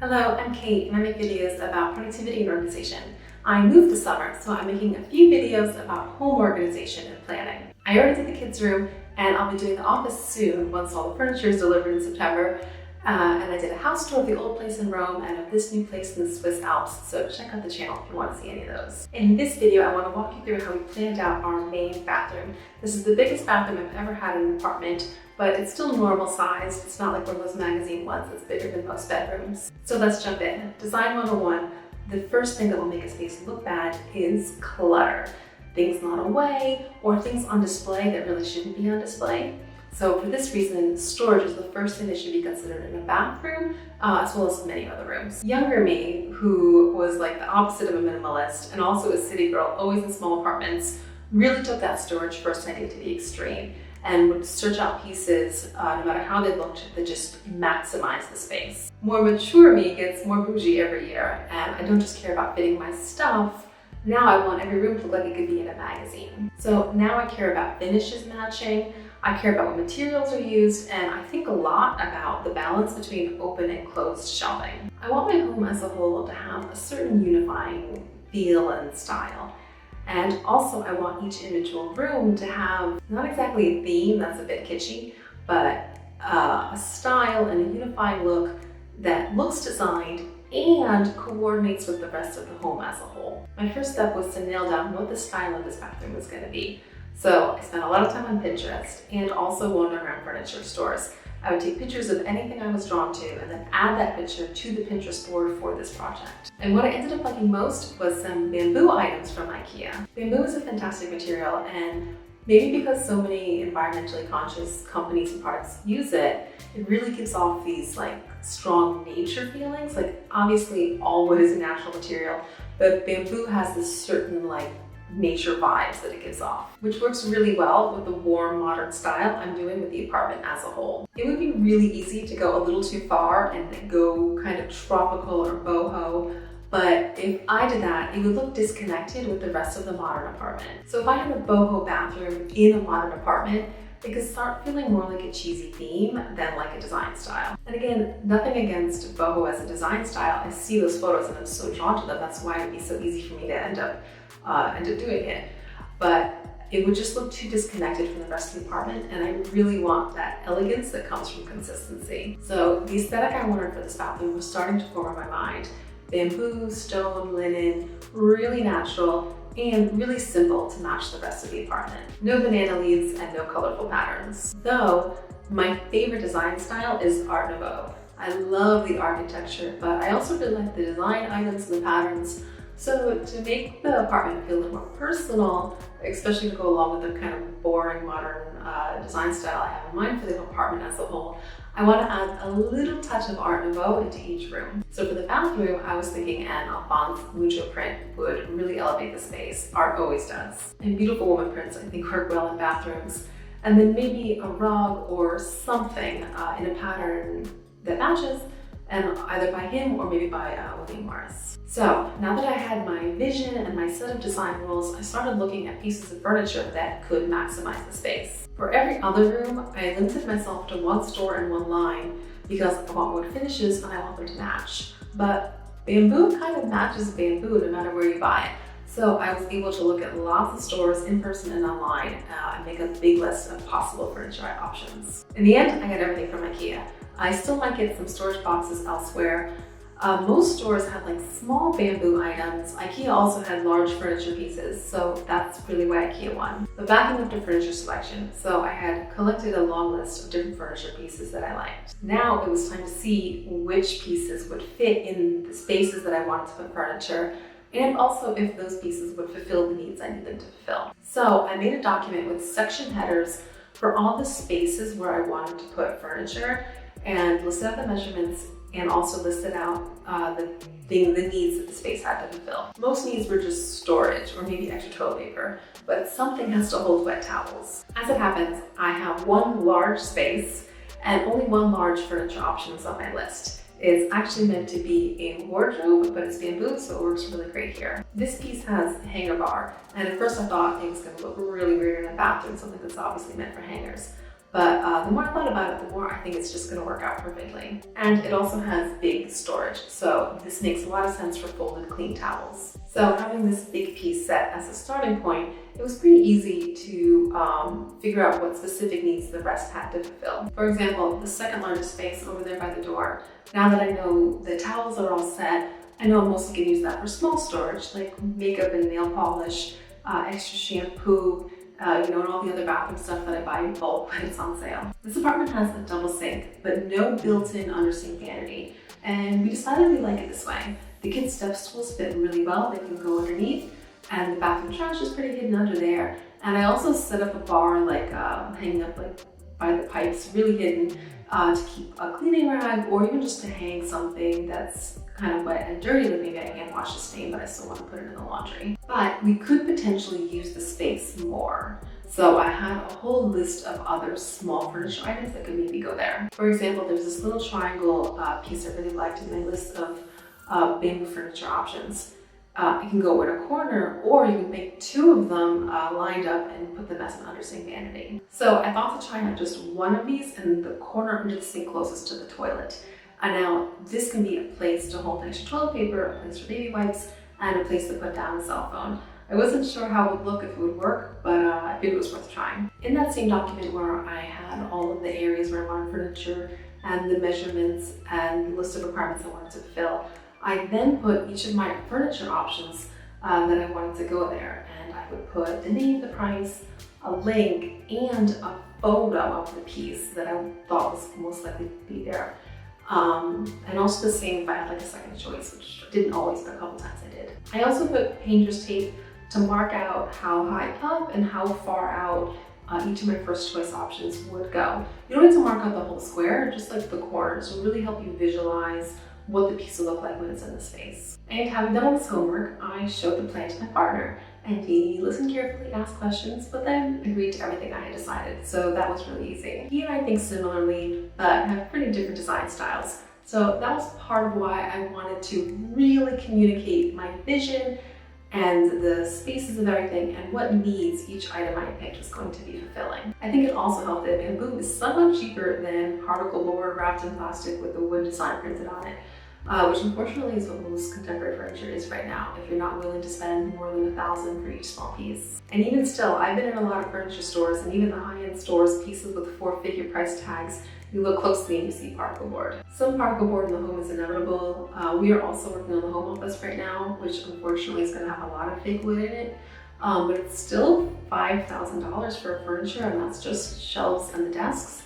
Hello, I'm Kate and I make videos about productivity and organization. I moved this summer, so I'm making a few videos about home organization and planning. I already did the kids' room and I'll be doing the office soon once all the furniture is delivered in September. And I did a house tour of the old place in Rome and of this new place in the Swiss Alps, so check out the channel if you want to see any of those. In this video, I want to walk you through how we planned out our main bathroom. This is the biggest bathroom I've ever had in an apartment, but it's still normal sized. It's not like one of those magazine ones that's bigger than most bedrooms. So let's jump in. Design 101. The first thing that will make a space look bad is clutter. Things not away or things on display that really shouldn't be on display. So for this reason, storage is the first thing that should be considered in a bathroom, as well as many other rooms. Younger me, who was like the opposite of a minimalist and also a city girl, always in small apartments, really took that storage first idea to the extreme and would search out pieces, no matter how they looked, that just maximize the space. More mature me gets more bougie every year, and I don't just care about fitting my stuff. Now I want every room to look like it could be in a magazine. So now I care about finishes matching, I care about what materials are used, and I think a lot about the balance between open and closed shelving. I want my home as a whole to have a certain unifying feel and style. And also I want each individual room to have not exactly a theme, that's a bit kitschy, but a style and a unifying look that looks designed and coordinates with the rest of the home as a whole. My first step was to nail down what the style of this bathroom was going to be. So I spent a lot of time on Pinterest and also wandering around furniture stores. I would take pictures of anything I was drawn to and then add that picture to the Pinterest board for this project. And what I ended up liking most was some bamboo items from IKEA. Bamboo is a fantastic material, and maybe because so many environmentally conscious companies and products use it, it really gives off these like strong nature feelings. Like obviously all wood is a natural material, but bamboo has this certain like nature vibes that it gives off, which works really well with the warm modern style I'm doing with the apartment as a whole. It would be really easy to go a little too far and go kind of tropical or boho, but if I did that, it would look disconnected with the rest of the modern apartment. So if I had a boho bathroom in a modern apartment, it could start feeling more like a cheesy theme than like a design style. And again, nothing against boho as a design style. I see those photos and I'm so drawn to them. That's why it'd be so easy for me to end up doing it. But it would just look too disconnected from the rest of the apartment, and I really want that elegance that comes from consistency. So the aesthetic I wanted for this bathroom was starting to form in my mind. Bamboo, stone, linen, really natural, and really simple to match the rest of the apartment. No banana leaves and no colorful patterns. Though, my favorite design style is Art Nouveau. I love the architecture, but I also really like the design items and the patterns. So to make the apartment feel a little more personal, especially to go along with the kind of boring modern design style I have in mind for the apartment as a whole, I want to add a little touch of Art Nouveau into each room. So for the bathroom, I was thinking an Alphonse Mucho print would really elevate the space. Art always does. And beautiful woman prints I think work well in bathrooms. And then maybe a rug or something in a pattern that matches, and either by him or maybe by William Morris. So now that I had my vision and my set of design rules, I started looking at pieces of furniture that could maximize the space. For every other room, I limited myself to one store and one line because I want wood finishes and I want them to match. But bamboo kind of matches bamboo no matter where you buy it. So I was able to look at lots of stores in person and online and make a big list of possible furniture options. In the end, I got everything from IKEA. I still might get some storage boxes elsewhere. Most stores had like small bamboo items. IKEA also had large furniture pieces, so that's really why IKEA won. But backing up to furniture selection, so I had collected a long list of different furniture pieces that I liked. Now it was time to see which pieces would fit in the spaces that I wanted to put furniture, and also if those pieces would fulfill the needs I need them to fulfill. So I made a document with section headers for all the spaces where I wanted to put furniture, and listed out the measurements and also listed out the needs that the space had to fulfill. Most needs were just storage or maybe extra toilet paper, but something has to hold wet towels. As it happens, I have one large space and only one large furniture options on my list. It's actually meant to be a wardrobe, but it's bamboo, so it works really great here. This piece has a hanger bar, and at first I thought it was going to look really weird in a bathroom, something that's obviously meant for hangers. But the more I thought about it, the more I think it's just gonna work out perfectly. And it also has big storage, so this makes a lot of sense for folded clean towels. So having this big piece set as a starting point, it was pretty easy to figure out what specific needs the rest had to fulfill. For example, the second largest space over there by the door, now that I know the towels are all set, I know I'm mostly gonna use that for small storage, like makeup and nail polish, extra shampoo, and all the other bathroom stuff that I buy in bulk when it's on sale. This apartment has a double sink, but no built-in under-sink vanity. And we decided we like it this way. The kids' step stools fit really well, they can go underneath, and the bathroom trash is pretty hidden under there. And I also set up a bar, hanging up by the pipes, really hidden, to keep a cleaning rag, or even just to hang something that's kind of wet and dirty that maybe I can't wash the stain, but I still want to put it in the laundry. But we could potentially use the space more. So I had a whole list of other small furniture items that could maybe go there. For example, there's this little triangle piece I really liked in my list of bamboo furniture options. It can go in a corner, or you can make two of them lined up and put them as an under-sink vanity. So I thought to try out just one of these in the corner under the sink closest to the toilet. And now this can be a place to hold extra toilet paper, a place for baby wipes, and a place to put down a cell phone. I wasn't sure how it would look, if it would work, but I figured it was worth trying. In that same document where I had all of the areas where I wanted furniture and the measurements and the list of requirements I wanted to fill, I then put each of my furniture options that I wanted to go there. And I would put the name, the price, a link, and a photo of the piece that I thought was most likely to be there. And also the same if I had a second choice, which didn't always, but a couple times I did. I also put painter's tape to mark out how high up and how far out each of my first choice options would go. You don't need to mark out the whole square, just the corners will really help you visualize what the piece will look like when it's in the space. And having done all this homework, I showed the plan to my partner, and he listened carefully, asked questions, but then agreed to everything I had decided. So that was really easy. He and I think similarly, but have pretty different design styles. So that was part of why I wanted to really communicate my vision and the spaces of everything and what needs each item I picked was going to be fulfilling. I think it also helped that bamboo is somewhat cheaper than particle board wrapped in plastic with the wood design printed on it. Which unfortunately is what most contemporary furniture is right now, if you're not willing to spend more than $1,000 for each small piece. And even still, I've been in a lot of furniture stores, and even the high-end stores, pieces with 4-figure price tags, you look closely and you see particle board. Some particle board in the home is inevitable. We are also working on the home office right now, which unfortunately is going to have a lot of fake wood in it. But it's still $5,000 for furniture, and that's just shelves and the desks.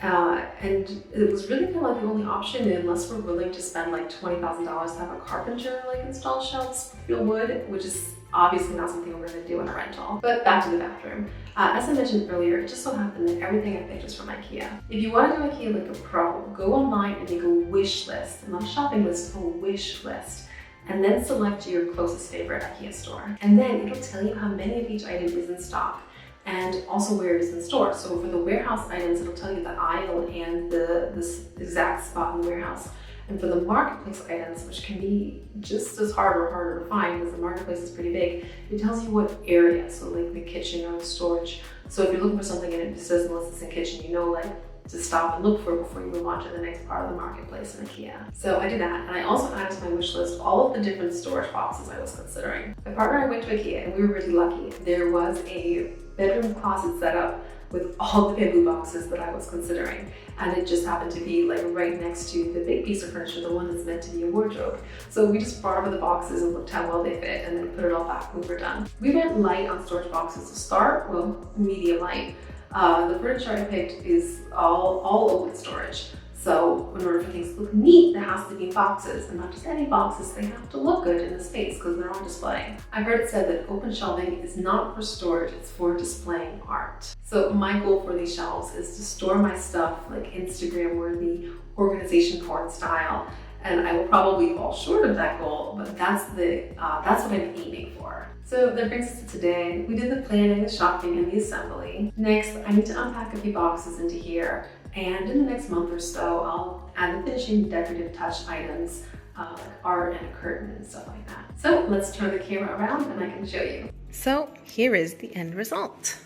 And it was really kind of the only option, unless we're willing to spend $20,000 to have a carpenter install shelves with real wood, which is obviously not something we're going to do in a rental. But back to the bathroom. As I mentioned earlier, it just so happened that everything I picked was from IKEA. If you want to do IKEA like a pro, go online and make a wish list, not a shopping list, a wish list. And then select your closest favorite IKEA store. And then it'll tell you how many of each item is in stock, and also where it is in store. So for the warehouse items, it'll tell you the aisle and the exact spot in the warehouse. And for the marketplace items, which can be just as hard or harder to find because the marketplace is pretty big, it tells you what area, so the kitchen or the storage. So if you're looking for something and it says unless it's in kitchen, you know to stop and look for it before you move on to the next part of the marketplace in IKEA. So I did that, and I also added to my wish list all of the different storage boxes I was considering. My partner and I went to IKEA, and we were really lucky. There was a bedroom closet set up with all the bamboo boxes that I was considering. And it just happened to be right next to the big piece of furniture, the one that's meant to be a wardrobe. So we just brought over the boxes and looked how well they fit, and then put it all back when we were done. We went light on storage boxes to start, well, medium light. The furniture I picked is all open storage. So in order for things to look neat, there has to be boxes, and not just any boxes, they have to look good in the space because they're on display. I've heard it said that open shelving is not for storage, it's for displaying art. So my goal for these shelves is to store my stuff Instagram-worthy, organization board style, and I will probably fall short of that goal, but that's what I'm aiming for. So that brings us to today. We did the planning, the shopping, and the assembly. Next, I need to unpack a few boxes into here. And in the next month or so, I'll add the finishing decorative touch items, like art and a curtain and stuff like that. So let's turn the camera around and I can show you. So here is the end result.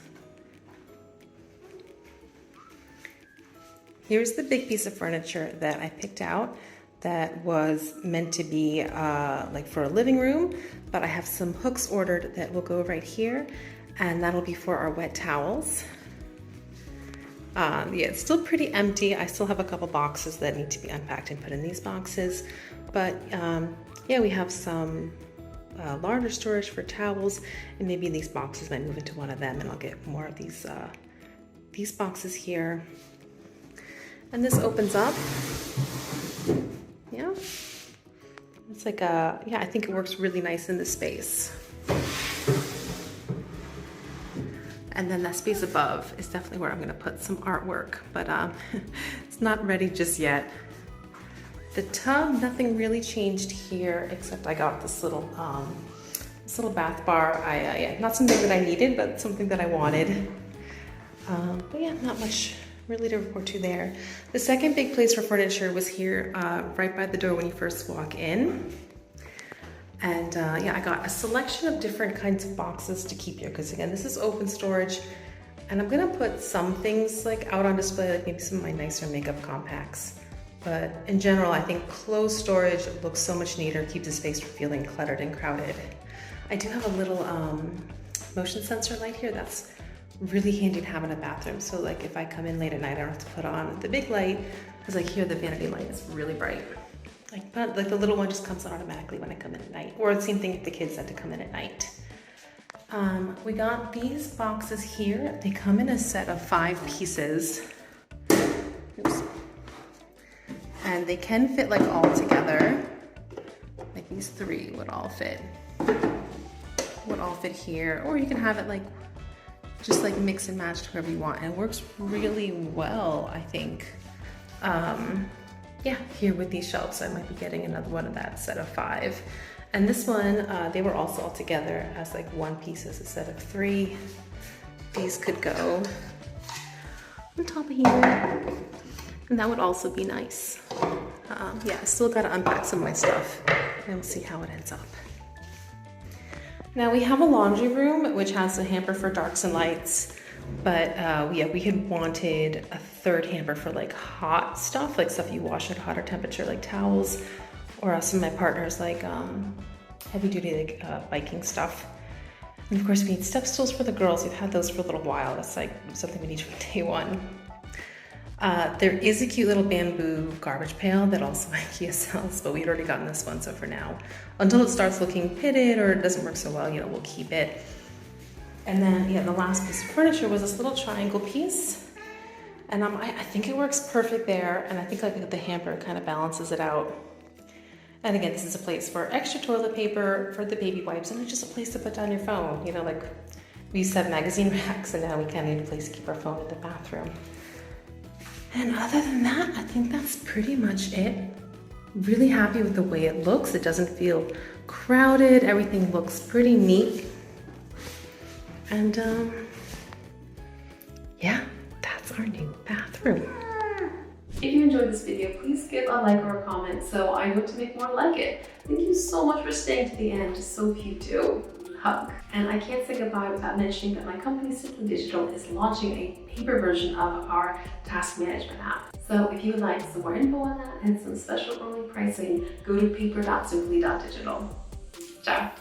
Here's the big piece of furniture that I picked out that was meant to be like for a living room, but I have some hooks ordered that will go right here, and that'll be for our wet towels. Yeah, it's still pretty empty. I still have a couple boxes that need to be unpacked and put in these boxes, but yeah, we have some larger storage for towels, and maybe these boxes might move into one of them, and I'll get more of these boxes here. And this opens up. Yeah, it's like a, yeah, I think it works really nice in this space. And then that space above is definitely where I'm gonna put some artwork, but it's not ready just yet. The tub, nothing really changed here, except I got this little bath bar. Yeah, not something that I needed, but something that I wanted. But yeah, not much really to report to there. The second big place for furniture was here, right by the door when you first walk in. And yeah, I got a selection of different kinds of boxes to keep here, because again, this is open storage, and I'm gonna put some things like out on display, like maybe some of my nicer makeup compacts. But in general, I think closed storage looks so much neater, keeps the space from feeling cluttered and crowded. I do have a little motion sensor light here that's really handy to have in a bathroom. So like if I come in late at night, I don't have to put on the big light, because like here the vanity light is really bright. Like the little one just comes on automatically when I come in at night. Or the same thing if the kids had to come in at night. We got these boxes here. They come in a set of 5 pieces. Oops. And they can fit like all together. Like these 3 would all fit here. Or you can have it like just like mix and match to whoever you want, and it works really well, I think. Yeah, here with these shelves, I might be getting another one of that set of 5. And this one, they were also all together as like 1 piece as a set of 3. These could go on top of here, and that would also be nice. Yeah, I still gotta unpack some of my stuff, and we'll see how it ends up. Now we have a laundry room, which has a hamper for darks and lights, but yeah, we had wanted a 3rd hamper for like hot stuff, like stuff you wash at a hotter temperature, like towels, or some of my partners like heavy duty like biking stuff. And of course we need step stools for the girls. We've had those for a little while. That's like something we need from day one. There is a cute little bamboo garbage pail that also IKEA sells, but we had already gotten this one, so for now, until it starts looking pitted or it doesn't work so well, you know, we'll keep it. And then, yeah, the last piece of furniture was this little triangle piece, and I think it works perfect there, and I think like the hamper kind of balances it out. And again, this is a place for extra toilet paper, for the baby wipes, and it's just a place to put down your phone. You know, like we used to have magazine racks, and now we kind of need a place to keep our phone in the bathroom. And other than that, I think that's pretty much it. Really happy with the way it looks. It doesn't feel crowded. Everything looks pretty neat. And yeah, that's our new bathroom. If you enjoyed this video, please give a like or a comment so I know to make more like it. Thank you so much for staying to the end. So cute too. Hug. And I can't say goodbye without mentioning that my company Simply.Digital is launching a paper version of our task management app. So if you would like some more info on that and some special early pricing, go to paper.simply.digital. Ciao.